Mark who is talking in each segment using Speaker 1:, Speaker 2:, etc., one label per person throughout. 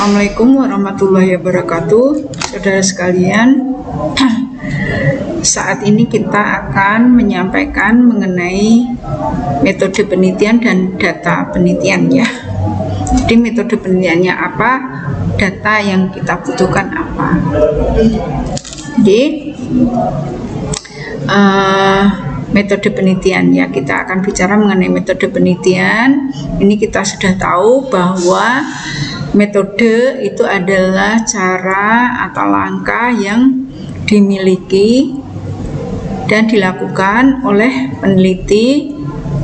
Speaker 1: Assalamualaikum warahmatullahi wabarakatuh. Saudara sekalian, saat ini kita akan menyampaikan mengenai metode penelitian dan data penelitian ya. Jadi metode penelitiannya apa, data yang kita butuhkan apa. Jadi metode penelitian ya, kita akan bicara mengenai metode penelitian. Ini kita sudah tahu bahwa metode itu adalah cara atau langkah yang dimiliki dan dilakukan oleh peneliti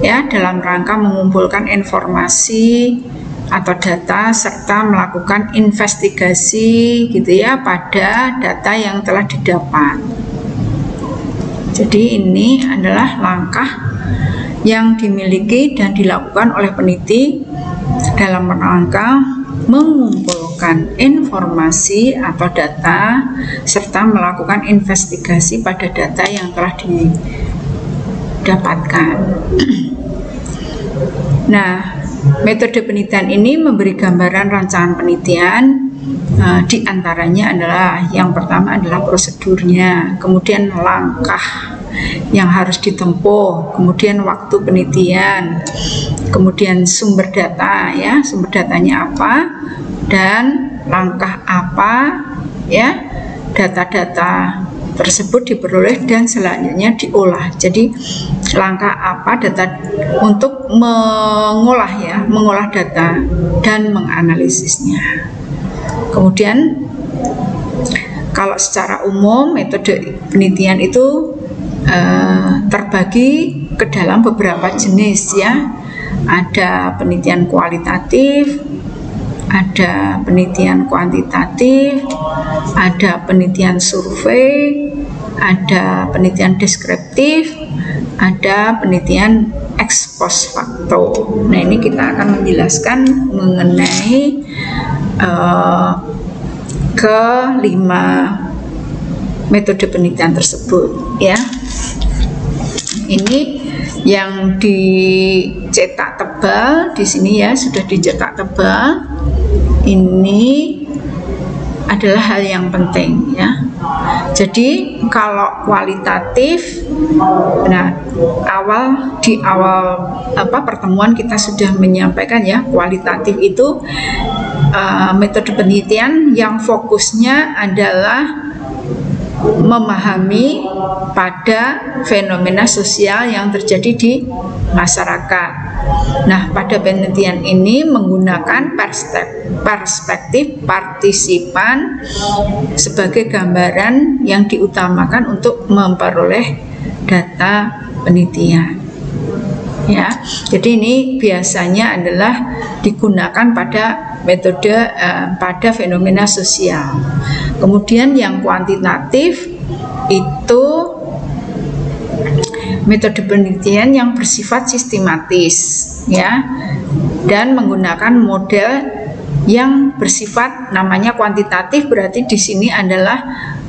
Speaker 1: ya dalam rangka mengumpulkan informasi atau data serta melakukan investigasi gitu ya pada data yang telah didapat. Jadi ini adalah langkah yang dimiliki dan dilakukan oleh peneliti dalam rangka mengumpulkan informasi atau data serta melakukan investigasi pada data yang telah didapatkan. Nah, metode penelitian ini memberi gambaran rancangan penelitian. Di antaranya adalah yang pertama adalah prosedurnya, kemudian langkah yang harus ditempuh, kemudian waktu penelitian, kemudian sumber data ya, sumber datanya apa dan langkah apa ya, data-data tersebut diperoleh dan selanjutnya diolah. Jadi langkah apa data untuk mengolah data dan menganalisisnya. Kemudian kalau secara umum metode penelitian itu terbagi ke dalam beberapa jenis ya. Ada penelitian kualitatif, ada penelitian kuantitatif, ada penelitian survei, ada penelitian deskriptif, ada penelitian ex post facto. Nah, ini kita akan menjelaskan mengenai kelima metode penelitian tersebut ya. Ini yang dicetak tebal di sini ya, sudah dicetak tebal. Ini adalah hal yang penting ya. Jadi kalau kualitatif, nah di awal pertemuan kita sudah menyampaikan ya, kualitatif itu metode penelitian yang fokusnya adalah memahami pada fenomena sosial yang terjadi di masyarakat. Nah, pada penelitian ini menggunakan perspektif partisipan sebagai gambaran yang diutamakan untuk memperoleh data penelitian. Ya, jadi ini biasanya adalah digunakan pada metode pada fenomena sosial. Kemudian yang kuantitatif itu metode penelitian yang bersifat sistematis ya, dan menggunakan model yang bersifat namanya kuantitatif, berarti di sini adalah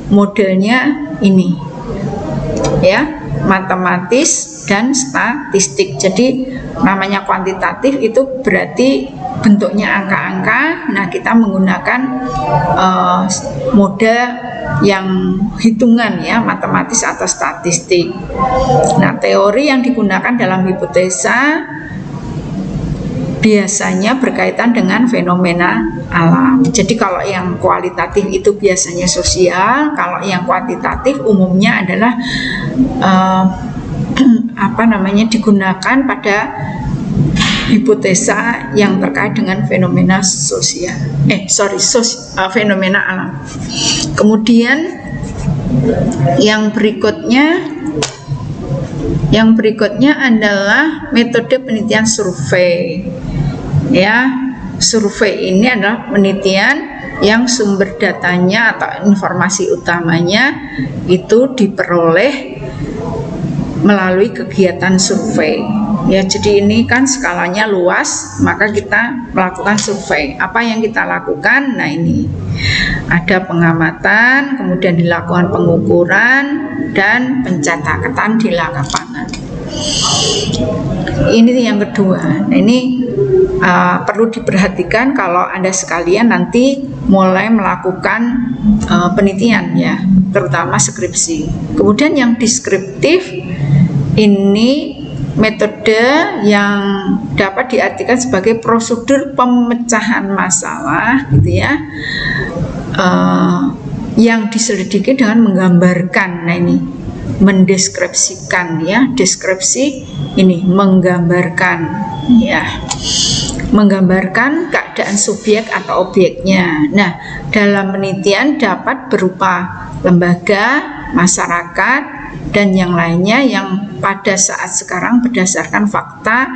Speaker 1: modelnya ini ya, matematis dan statistik. Jadi namanya kuantitatif itu berarti bentuknya angka-angka. Nah, kita menggunakan model yang hitungan ya, matematis atau statistik. Nah, teori yang digunakan dalam hipotesa biasanya berkaitan dengan fenomena alam. Jadi kalau yang kualitatif itu biasanya sosial, kalau yang kuantitatif umumnya adalah digunakan pada hipotesa yang terkait dengan fenomena sosial. Fenomena alam. Kemudian yang berikutnya adalah metode penelitian survei. Ya, survei ini adalah penelitian yang sumber datanya atau informasi utamanya itu diperoleh melalui kegiatan survei. Ya, jadi ini kan skalanya luas, maka kita melakukan survei. Apa yang kita lakukan? Nah, ini ada pengamatan, kemudian dilakukan pengukuran dan pencatatan di lapangan. Ini yang kedua. Nah, ini perlu diperhatikan kalau Anda sekalian nanti mulai melakukan penelitian ya, terutama skripsi. Kemudian yang deskriptif ini metode yang dapat diartikan sebagai prosedur pemecahan masalah gitu ya, yang diselidiki dengan menggambarkan. Nah ini mendeskripsikan ya, deskripsi ini menggambarkan ya, menggambarkan keadaan subjek atau objeknya. Nah dalam penelitian dapat berupa lembaga, masyarakat, dan yang lainnya yang pada saat sekarang berdasarkan fakta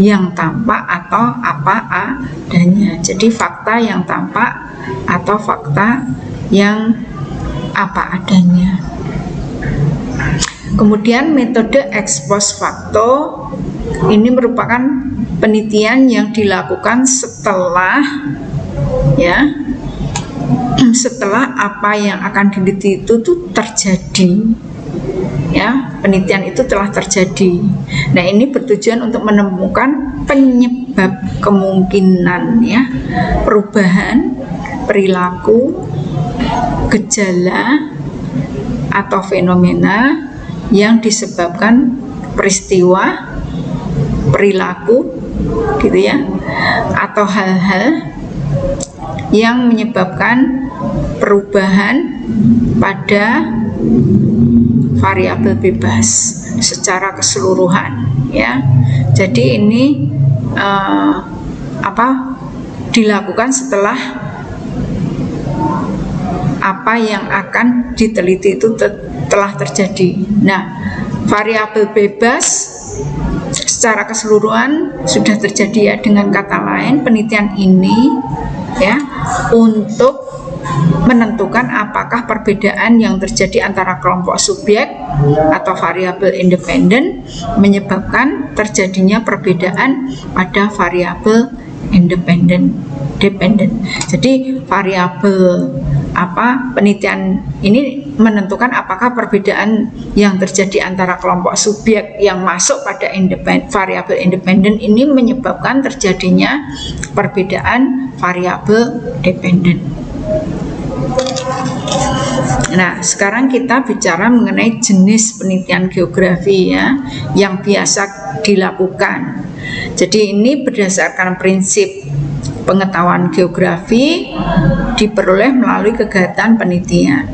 Speaker 1: yang tampak atau apa adanya. Jadi fakta yang tampak atau fakta yang apa adanya. Kemudian metode ex post facto ini merupakan penelitian yang dilakukan setelah ya, setelah apa yang akan diteliti itu tuh terjadi ya, penelitian itu telah terjadi. Nah ini bertujuan untuk menemukan penyebab kemungkinan ya perubahan perilaku, gejala atau fenomena yang disebabkan peristiwa, perilaku gitu ya, atau hal-hal yang menyebabkan perubahan pada variabel bebas secara keseluruhan ya. Jadi ini dilakukan setelah apa yang akan diteliti itu telah terjadi. Nah, variabel bebas secara keseluruhan sudah terjadi ya. Dengan kata lain, penelitian ini ya untuk menentukan apakah perbedaan yang terjadi antara kelompok subjek atau variabel independen menyebabkan terjadinya perbedaan pada variabel independen dependen. Jadi variabel penelitian ini menentukan apakah perbedaan yang terjadi antara kelompok subjek yang masuk pada variabel independen ini menyebabkan terjadinya perbedaan variabel dependen. Nah, sekarang kita bicara mengenai jenis penelitian geografi ya yang biasa dilakukan. Jadi ini berdasarkan prinsip pengetahuan geografi diperoleh melalui kegiatan penelitian.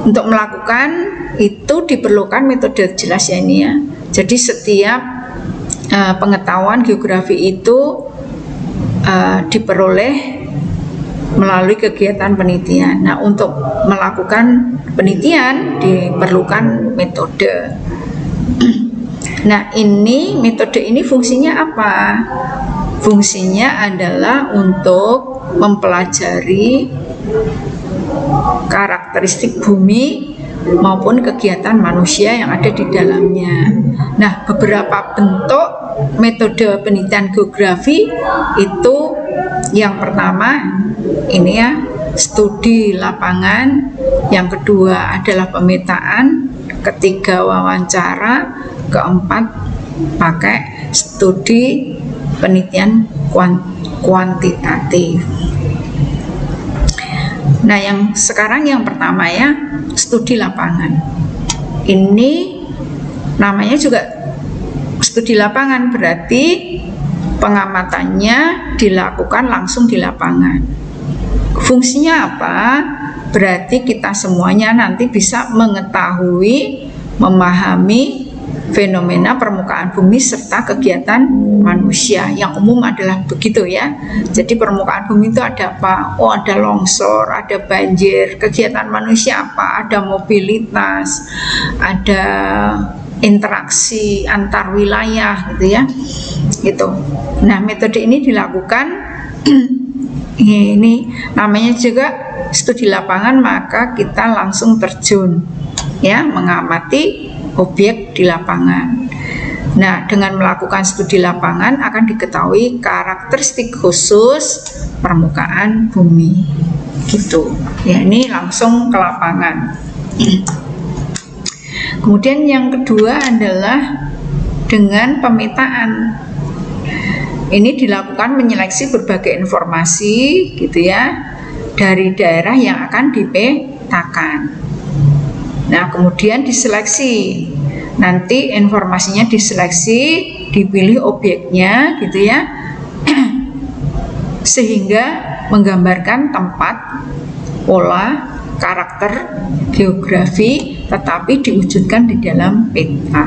Speaker 1: Untuk melakukan itu diperlukan metode jelas ya ini ya. Jadi setiap pengetahuan geografi itu diperoleh melalui kegiatan penelitian. Nah, untuk melakukan penelitian diperlukan metode. Nah, ini metode ini fungsinya apa? Fungsinya adalah untuk mempelajari karakteristik bumi maupun kegiatan manusia yang ada di dalamnya. Nah, beberapa bentuk metode penelitian geografi itu yang pertama ini ya, studi lapangan, yang kedua adalah pemetaan, ketiga wawancara, keempat pakai studi penelitian kuantitatif. Nah, yang sekarang yang pertama ya, studi lapangan. Ini namanya juga studi lapangan, berarti pengamatannya dilakukan langsung di lapangan. Fungsinya apa? Berarti kita semuanya nanti bisa mengetahui, memahami fenomena permukaan bumi serta kegiatan manusia. Yang umum adalah begitu ya. Jadi permukaan bumi itu ada apa? Oh, ada longsor, ada banjir. Kegiatan manusia apa? Ada mobilitas, ada interaksi antar wilayah gitu ya. Gitu. Nah, metode ini dilakukan ini namanya juga studi lapangan, maka kita langsung terjun ya mengamati objek di lapangan. Nah, dengan melakukan studi lapangan akan diketahui karakteristik khusus permukaan bumi. Gitu. Ya, ini langsung ke lapangan. Kemudian yang kedua adalah dengan pemetaan. Ini dilakukan menyeleksi berbagai informasi gitu ya dari daerah yang akan dipetakan. Nah, kemudian diseleksi. Nanti informasinya diseleksi, dipilih objeknya gitu ya. Sehingga menggambarkan tempat, pola, karakter, geografi, tetapi diwujudkan di dalam peta.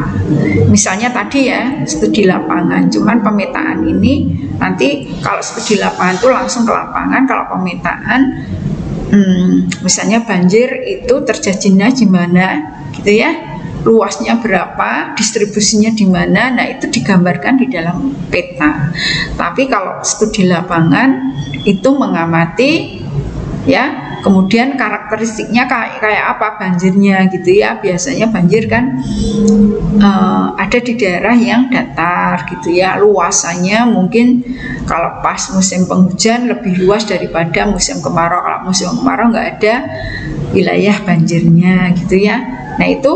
Speaker 1: Misalnya tadi ya, studi lapangan, cuman pemetaan ini nanti kalau studi lapangan itu langsung ke lapangan, kalau pemetaan misalnya banjir itu terjadinya di mana gitu ya, luasnya berapa, distribusinya di mana, nah itu digambarkan di dalam peta. Tapi kalau studi lapangan itu mengamati ya, kemudian karakteristiknya kayak apa banjirnya gitu ya. Biasanya banjir kan ada di daerah yang datar gitu ya, luasannya mungkin kalau pas musim penghujan lebih luas daripada musim kemarau. Kalau musim kemarau nggak ada wilayah banjirnya gitu ya. Nah itu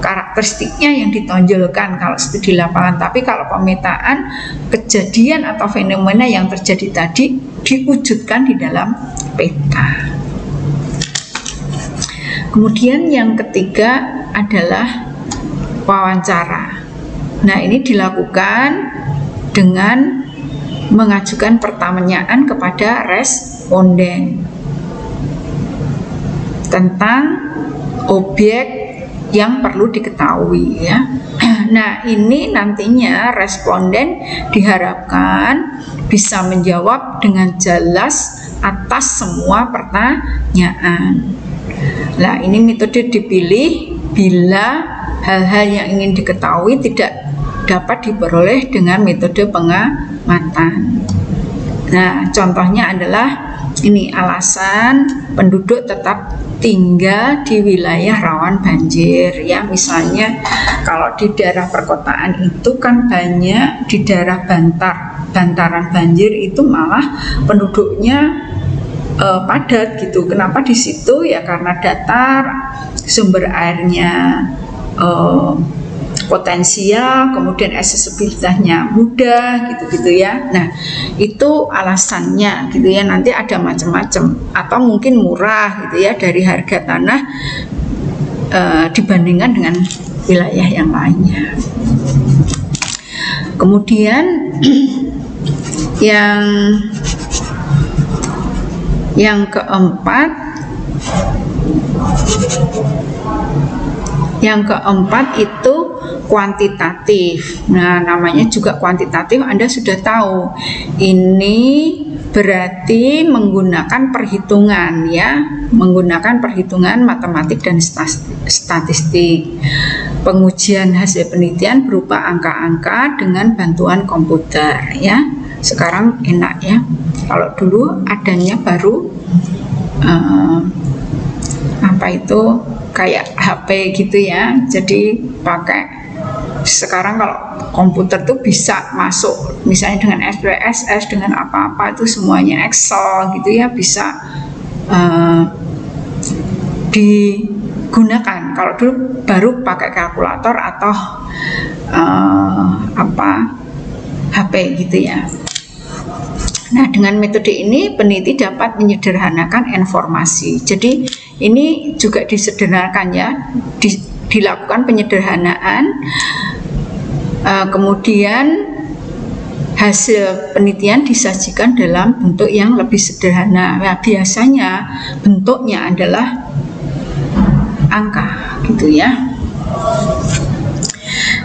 Speaker 1: karakteristiknya yang ditonjolkan kalau studi lapangan. Tapi kalau pemetaan, kejadian atau fenomena yang terjadi tadi diwujudkan di dalam peta. Kemudian yang ketiga adalah wawancara. Nah, ini dilakukan dengan mengajukan pertanyaan kepada responden tentang objek yang perlu diketahui ya. Nah, ini nantinya responden diharapkan bisa menjawab dengan jelas atas semua pertanyaan. Nah, ini metode dipilih bila hal-hal yang ingin diketahui tidak dapat diperoleh dengan metode pengamatan. Nah, contohnya adalah ini alasan penduduk tetap tinggal di wilayah rawan banjir ya. Misalnya kalau di daerah perkotaan itu kan banyak di daerah bantaran banjir itu malah penduduknya padat gitu. Kenapa di situ? Ya karena datar, sumber airnya potensial, kemudian aksesibilitasnya mudah gitu-gitu ya. Nah, itu alasannya gitu ya. Nanti ada macam-macam atau mungkin murah gitu ya dari harga tanah dibandingkan dengan wilayah yang lainnya. Kemudian yang keempat itu kuantitatif. Nah, namanya juga kuantitatif, Anda sudah tahu. Ini berarti menggunakan perhitungan ya, menggunakan perhitungan matematik dan statistik. Pengujian hasil penelitian berupa angka-angka dengan bantuan komputer ya. Sekarang enak ya. Kalau dulu adanya baru kayak HP gitu ya. Jadi sekarang kalau komputer tuh bisa masuk misalnya dengan SPSS, dengan apa-apa itu semuanya Excel gitu ya, bisa digunakan. Kalau dulu baru pakai kalkulator atau HP gitu ya. Nah, dengan metode ini peneliti dapat menyederhanakan informasi. Jadi ini juga disederhanakan ya, dilakukan penyederhanaan. Kemudian hasil penelitian disajikan dalam bentuk yang lebih sederhana. Nah, biasanya bentuknya adalah angka gitu ya.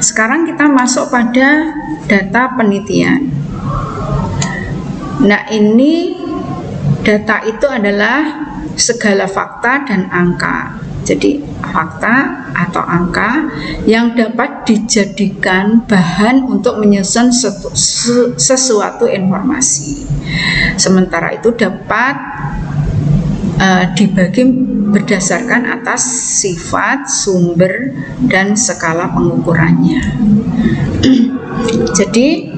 Speaker 1: Sekarang kita masuk pada data penelitian. Nah, ini data itu adalah segala fakta dan angka. Jadi fakta atau angka yang dapat dijadikan bahan untuk menyusun sesuatu informasi. Sementara itu dapat dibagi berdasarkan atas sifat, sumber, dan skala pengukurannya. Jadi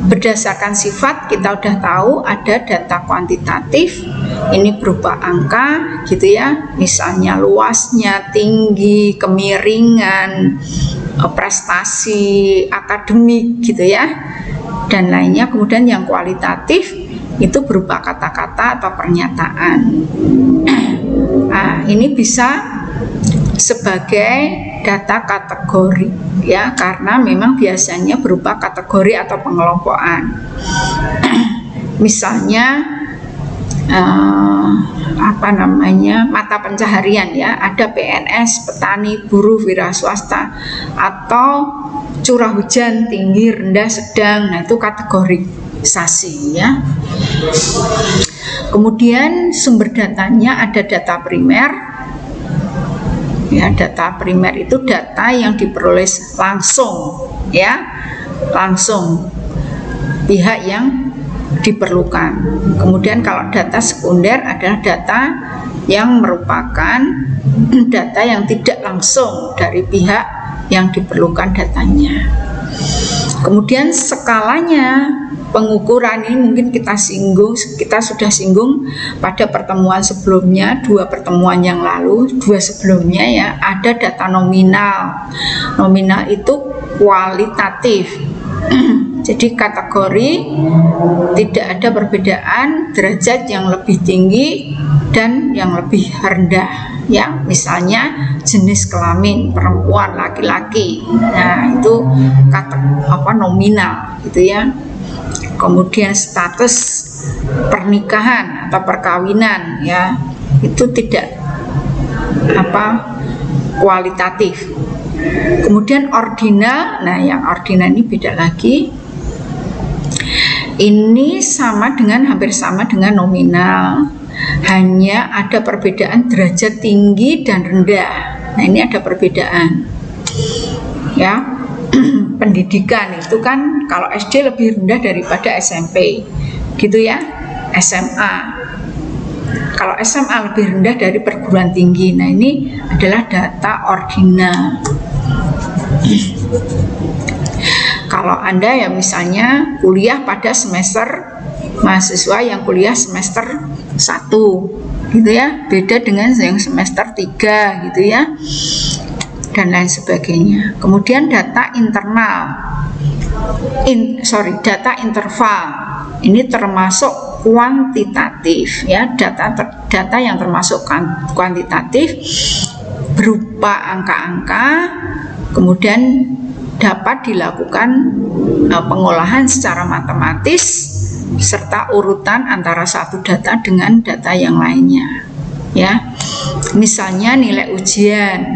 Speaker 1: berdasarkan sifat kita udah tahu ada data kuantitatif, ini berupa angka gitu ya, misalnya luasnya, tinggi, kemiringan, prestasi akademik gitu ya. dan lainnya. Kemudian yang kualitatif itu berupa kata-kata atau pernyataan. Nah, ini bisa sebagai data kategori ya, karena memang biasanya berupa kategori atau pengelompokan. Misalnya mata pencaharian ya, ada PNS, petani, buruh, wira swasta, atau curah hujan tinggi, rendah, sedang. Nah, itu kategorisasi ya. Kemudian sumber datanya ada data primer. Ya, data primer itu data yang diperoleh langsung ya, langsung pihak yang diperlukan. Kemudian kalau data sekunder adalah data yang merupakan data yang tidak langsung dari pihak yang diperlukan datanya. Kemudian skalanya pengukuran ini mungkin kita sudah singgung pada pertemuan sebelumnya, 2 pertemuan yang lalu, 2 sebelumnya ya. Ada data nominal. Nominal itu kualitatif. Jadi kategori tidak ada perbedaan derajat yang lebih tinggi dan yang lebih rendah ya. Misalnya jenis kelamin, perempuan, laki-laki. Nah, itu nominal gitu ya. Kemudian status pernikahan atau perkawinan ya, itu tidak kualitatif. Kemudian ordinal. Nah, yang ordinal ini beda lagi. Ini hampir sama dengan nominal, hanya ada perbedaan derajat tinggi dan rendah. Nah, ini ada perbedaan ya. Pendidikan itu kan kalau SD lebih rendah daripada SMP gitu ya, SMA. Kalau SMA lebih rendah dari perguruan tinggi. Nah, ini adalah data ordinal. Kalau Anda ya misalnya kuliah pada semester, mahasiswa yang kuliah semester 1 gitu ya, beda dengan yang semester 3 gitu ya, dan lain sebagainya. Kemudian data internal, data interval ini termasuk kuantitatif ya, data yang termasuk kuantitatif berupa angka-angka, kemudian dapat dilakukan pengolahan secara matematis serta urutan antara satu data dengan data yang lainnya ya. Misalnya nilai ujian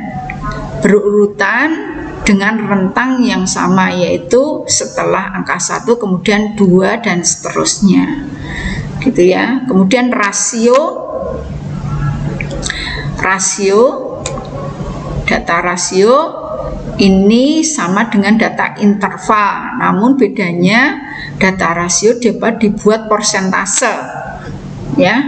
Speaker 1: berurutan dengan rentang yang sama, yaitu setelah angka 1 kemudian 2 dan seterusnya gitu ya. Kemudian data rasio ini sama dengan data interval, namun bedanya data rasio dapat dibuat persentase ya,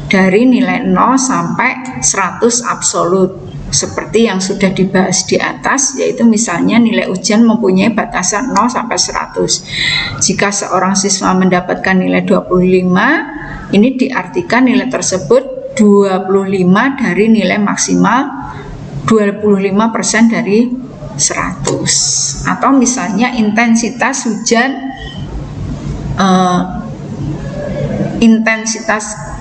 Speaker 1: dari nilai 0 sampai 100 absolut, seperti yang sudah dibahas di atas, yaitu misalnya nilai ujian mempunyai batasan 0 sampai 100. Jika seorang siswa mendapatkan nilai 25, ini diartikan nilai tersebut 25 dari nilai maksimal 25% dari 100. Atau misalnya intensitas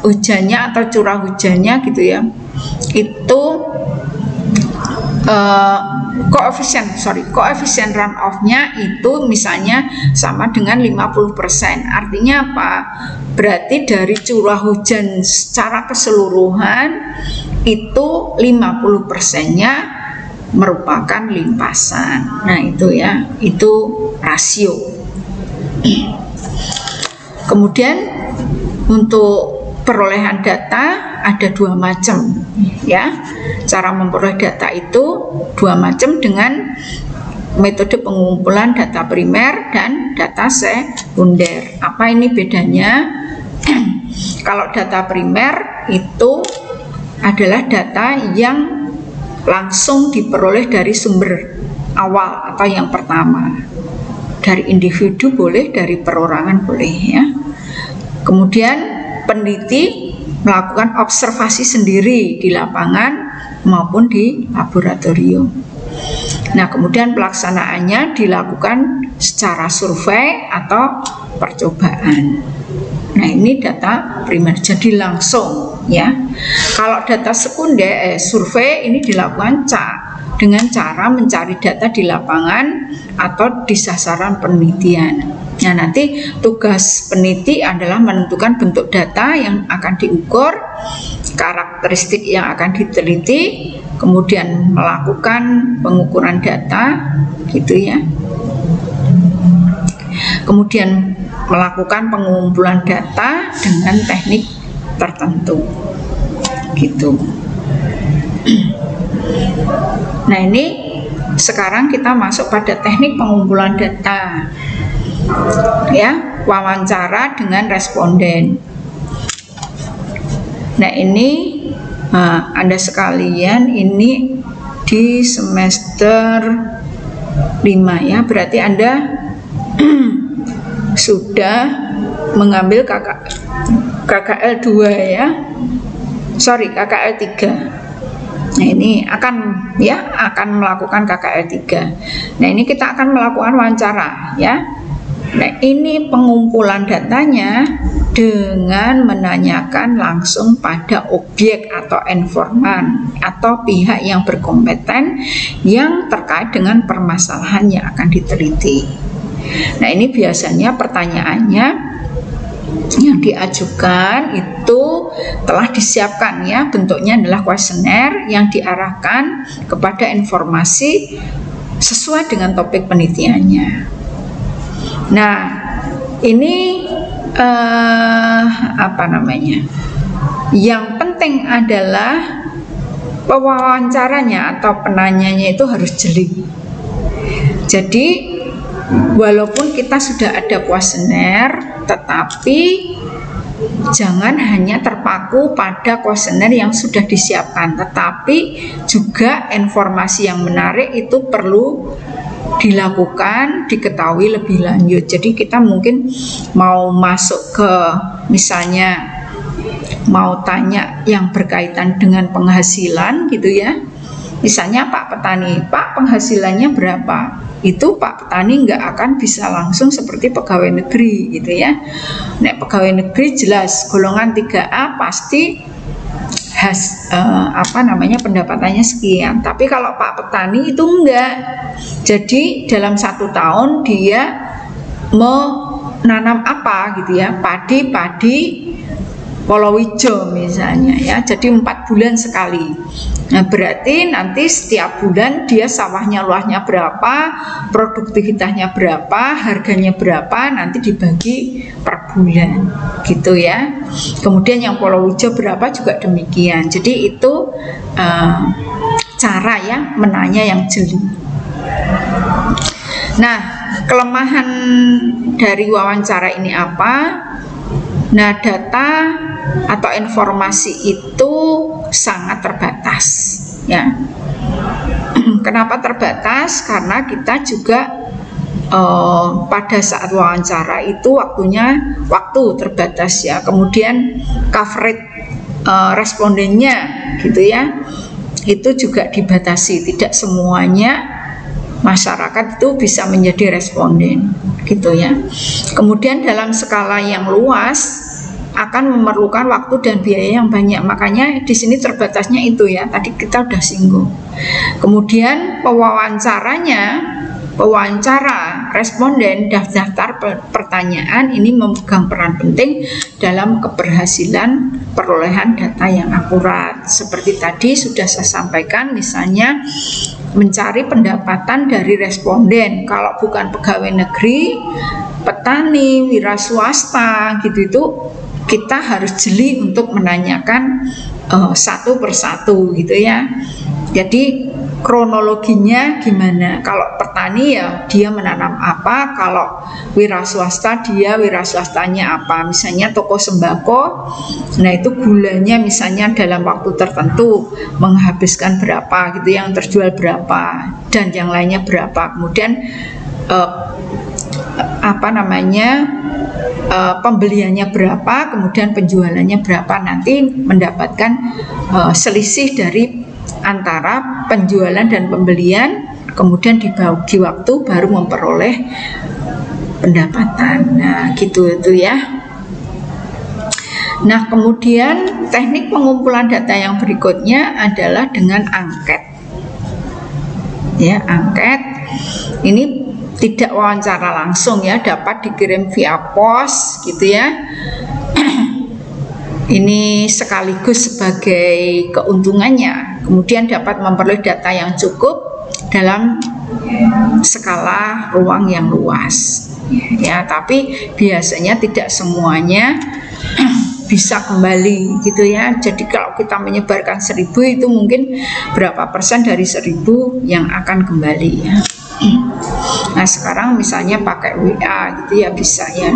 Speaker 1: hujannya atau curah hujannya gitu ya, itu koefisien runoff-nya itu misalnya sama dengan 50%. Artinya apa? Berarti dari curah hujan secara keseluruhan itu 50%-nya merupakan limpasan. Nah, itu ya, itu rasio. Kemudian untuk perolehan data ada 2 macam ya. Cara memperoleh data itu 2 macam dengan metode pengumpulan data primer dan data sekunder. Apa ini bedanya? Kalau data primer itu adalah data yang langsung diperoleh dari sumber awal atau yang pertama, dari individu boleh, dari perorangan boleh ya. Kemudian peneliti melakukan observasi sendiri di lapangan maupun di laboratorium. Nah, kemudian pelaksanaannya dilakukan secara survei atau percobaan. Nah, ini data primer, jadi langsung ya. Kalau data sekunder, survei ini dilakukan dengan cara mencari data di lapangan atau di sasaran penelitian. Nah, nanti tugas peneliti adalah menentukan bentuk data yang akan diukur, karakteristik yang akan diteliti, kemudian melakukan pengukuran data gitu ya. Kemudian melakukan pengumpulan data dengan teknik tertentu gitu. Nah, ini sekarang kita masuk pada teknik pengumpulan data ya, wawancara dengan responden. Nah, ini Anda sekalian, ini di semester 5 ya, berarti Anda sudah mengambil KKL 2 ya, sorry KKL 3. Nah, ini akan melakukan KKL 3. Nah, ini kita akan melakukan wawancara ya. Nah, ini pengumpulan datanya dengan menanyakan langsung pada objek atau informan atau pihak yang berkompeten yang terkait dengan permasalahan yang akan diteliti. Nah, ini biasanya pertanyaannya yang diajukan itu telah disiapkan ya, bentuknya adalah kuesioner yang diarahkan kepada informasi sesuai dengan topik penelitiannya. Nah, ini yang penting adalah pewawancaranya atau penanyanya itu harus jeli. Jadi walaupun kita sudah ada kuesioner, tetapi jangan hanya terpaku pada kuesioner yang sudah disiapkan, tetapi juga informasi yang menarik itu perlu dilakukan, diketahui lebih lanjut. Jadi kita mungkin mau masuk ke, misalnya mau tanya yang berkaitan dengan penghasilan gitu ya, misalnya Pak Petani, Pak penghasilannya berapa? Itu Pak Petani nggak akan bisa langsung seperti pegawai negeri gitu ya. Nah, pegawai negeri jelas golongan 3A pasti pendapatannya sekian. Tapi kalau Pak Petani itu enggak. Jadi dalam 1 tahun dia menanam apa gitu ya, padi Polowijo misalnya ya, jadi 4 bulan sekali. Nah, berarti nanti setiap bulan dia sawahnya luasnya berapa, produktivitasnya berapa, harganya berapa, nanti dibagi per bulan gitu ya. Kemudian yang Polowijo berapa juga demikian. Jadi itu cara ya menanya yang jeli. Nah, kelemahan dari wawancara ini apa? Nah, data atau informasi itu sangat terbatas ya. Kenapa terbatas? Karena kita juga pada saat wawancara itu waktu terbatas ya. Kemudian coverage respondennya gitu ya, itu juga dibatasi. Tidak semuanya masyarakat itu bisa menjadi responden gitu ya. Kemudian dalam skala yang luas akan memerlukan waktu dan biaya yang banyak. Makanya di sini terbatasnya itu ya, tadi kita udah singgung. Kemudian pewawancara responden, daftar pertanyaan ini memegang peran penting dalam keberhasilan perolehan data yang akurat. Seperti tadi sudah saya sampaikan, misalnya mencari pendapatan dari responden. Kalau bukan pegawai negeri, petani, wira swasta gitu, itu kita harus jeli untuk menanyakan satu persatu gitu ya. Jadi kronologinya gimana? Kalau petani ya dia menanam apa, kalau wira swasta dia wira swastanya apa. Misalnya toko sembako, nah itu gulanya misalnya dalam waktu tertentu menghabiskan berapa gitu, yang terjual berapa dan yang lainnya berapa. Kemudian pembeliannya berapa, kemudian penjualannya berapa, nanti mendapatkan selisih dari antara penjualan dan pembelian, kemudian dibagi waktu baru memperoleh pendapatan. Nah, gitu itu ya. Nah, kemudian teknik pengumpulan data yang berikutnya adalah dengan angket. Ya, angket ini tidak wawancara langsung ya, dapat dikirim via pos gitu ya. Ini sekaligus sebagai keuntungannya. Kemudian dapat memperoleh data yang cukup dalam skala ruang yang luas. Ya, tapi biasanya tidak semuanya bisa kembali gitu ya. Jadi kalau kita menyebarkan 1000 itu mungkin berapa persen dari 1000 yang akan kembali ya. Nah, sekarang misalnya pakai WA gitu ya, bisa ya.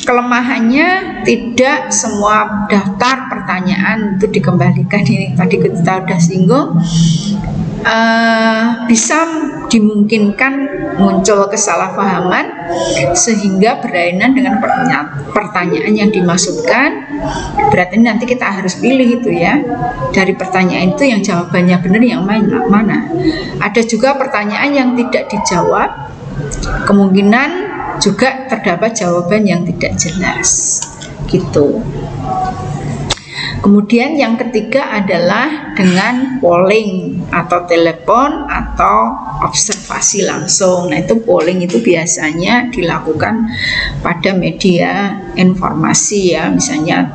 Speaker 1: Kelemahannya tidak semua daftar pertanyaan itu dikembalikan. Ini tadi kita sudah singgung. Bisa dimungkinkan muncul kesalahpahaman sehingga berlainan dengan pertanyaan yang dimaksudkan. Berarti nanti kita harus pilih itu ya, dari pertanyaan itu yang jawabannya benar yang mana. Ada juga pertanyaan yang tidak dijawab, kemungkinan juga terdapat jawaban yang tidak jelas gitu. Kemudian yang ketiga adalah dengan polling atau telepon atau observasi langsung. Nah, itu polling itu biasanya dilakukan pada media informasi ya, misalnya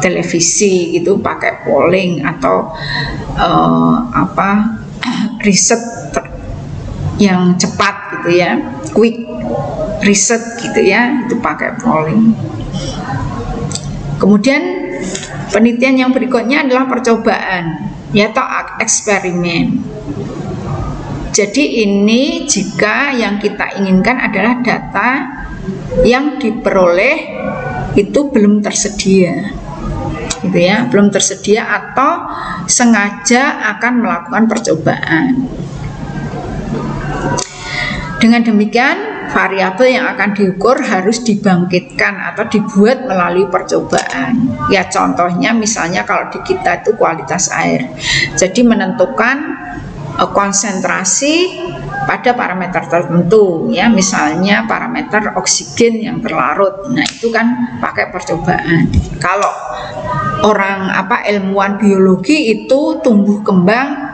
Speaker 1: televisi gitu pakai polling atau riset yang cepat gitu ya, quick riset gitu ya, itu pakai polling. Kemudian penelitian yang berikutnya adalah percobaan ya, atau eksperimen. Jadi ini jika yang kita inginkan adalah data yang diperoleh itu belum tersedia gitu ya, belum tersedia atau sengaja akan melakukan percobaan. Dengan demikian, variabel yang akan diukur harus dibangkitkan atau dibuat melalui percobaan. Ya, contohnya misalnya kalau di kita itu kualitas air. Jadi menentukan konsentrasi pada parameter tertentu ya, misalnya parameter oksigen yang terlarut. Nah, itu kan pakai percobaan. Kalau orang ilmuwan biologi itu tumbuh kembang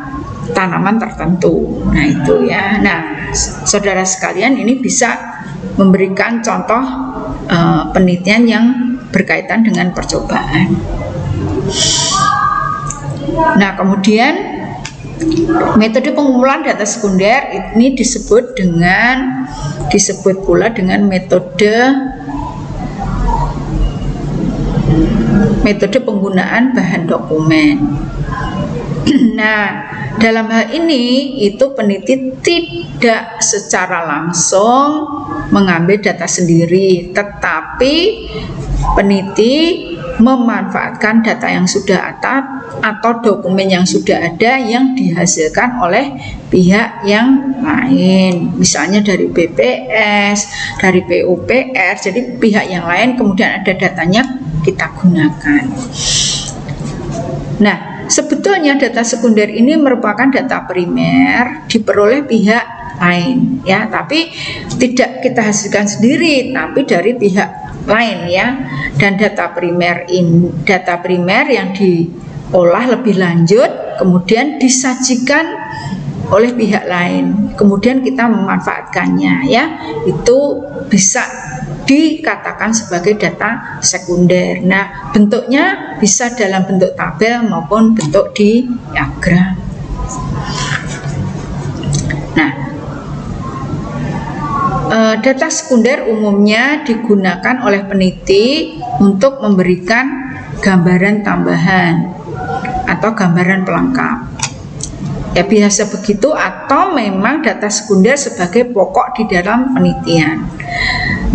Speaker 1: tanaman tertentu. Nah, itu ya. Nah, saudara sekalian, ini bisa memberikan contoh penelitian yang berkaitan dengan percobaan. Nah, kemudian metode pengumpulan data sekunder ini disebut pula dengan metode penggunaan bahan dokumen. Nah, dalam hal ini itu peneliti tidak secara langsung mengambil data sendiri, tetapi peneliti memanfaatkan data yang sudah ada atau dokumen yang sudah ada yang dihasilkan oleh pihak yang lain, misalnya dari BPS, dari PUPR. Jadi pihak yang lain kemudian ada datanya kita gunakan. Nah, sebetulnya data sekunder ini merupakan data primer diperoleh pihak lain ya, tapi tidak kita hasilkan sendiri, tapi dari pihak lain ya. Dan data primer yang diolah lebih lanjut kemudian disajikan oleh pihak lain, kemudian kita memanfaatkannya ya, itu bisa dikatakan sebagai data sekunder. Nah, bentuknya bisa dalam bentuk tabel maupun bentuk diagram. Nah, data sekunder umumnya digunakan oleh peneliti untuk memberikan gambaran tambahan atau gambaran pelengkap. Ya, biasa begitu, atau memang data sekunder sebagai pokok di dalam penelitian.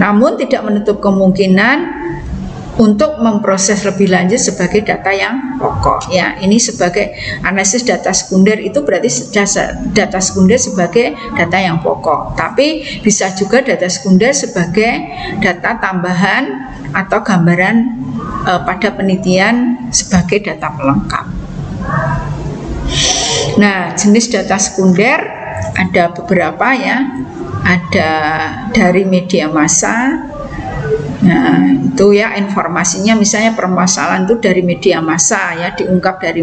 Speaker 1: Namun tidak menutup kemungkinan untuk memproses lebih lanjut sebagai data yang pokok. Ya, ini sebagai analisis data sekunder itu berarti data sekunder sebagai data yang pokok. Tapi bisa juga data sekunder sebagai data tambahan atau gambaran pada penelitian sebagai data pelengkap. Nah, jenis data sekunder ada beberapa ya. Ada dari media massa. Nah, itu ya informasinya, misalnya permasalahan itu dari media massa ya, diungkap dari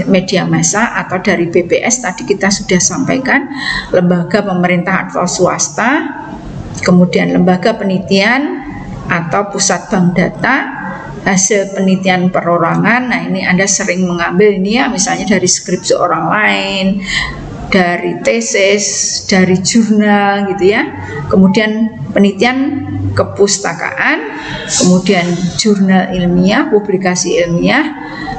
Speaker 1: media massa atau dari BPS tadi kita sudah sampaikan, lembaga pemerintah atau swasta, kemudian lembaga penelitian atau pusat bank data, hasil penelitian perorangan. Nah, ini Anda sering mengambil ini ya, misalnya dari skripsi orang lain, dari tesis, dari jurnal gitu ya. Kemudian penelitian kepustakaan, kemudian jurnal ilmiah, publikasi ilmiah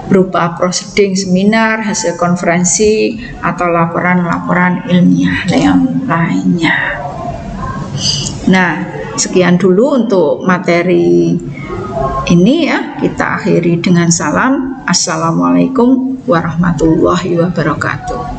Speaker 1: berupa proceeding seminar, hasil konferensi atau laporan-laporan ilmiah yang lainnya. Nah, sekian dulu untuk materi ini ya, kita akhiri dengan salam. Assalamualaikum warahmatullahi wabarakatuh.